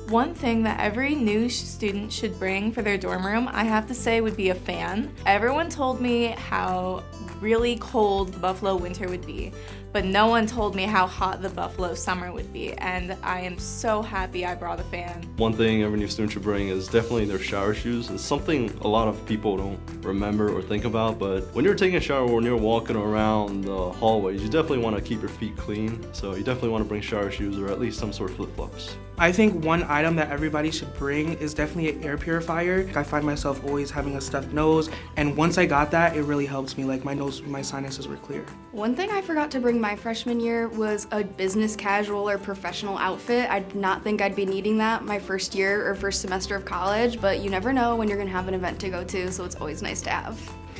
One thing that every new student should bring for their dorm room, I have to say, would be a fan. Everyone told me how really cold the Buffalo winter would be, but no one told me how hot the Buffalo summer would be, and I am so happy I brought a fan. One thing every new student should bring is definitely their shower shoes. It's something a lot of people don't remember or think about, but when you're taking a shower or when you're walking around the hallways, you definitely want to keep your feet clean, so you definitely want to bring shower shoes or at least some sort of flip-flops. I think one item that everybody should bring is definitely an air purifier. I find myself always having a stuffed nose, and once I got that, it really helps me. Like my sinuses were clear. One thing I forgot to bring my freshman year was a business casual or professional outfit. I did not think I'd be needing that my first year or first semester of college, but you never know when you're gonna have an event to go to, so it's always nice to have.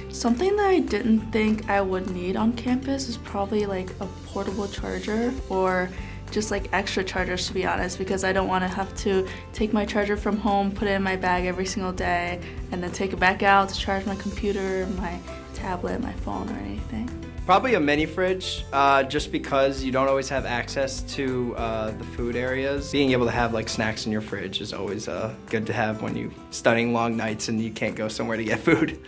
Something that I didn't think I would need on campus is probably like a portable charger or just like extra chargers, to be honest, because I don't want to have to take my charger from home, put it in my bag every single day, and then take it back out to charge my computer, my tablet, my phone, or anything. Probably a mini fridge, just because you don't always have access to the food areas. Being able to have like snacks in your fridge is always good to have when you're studying long nights and you can't go somewhere to get food.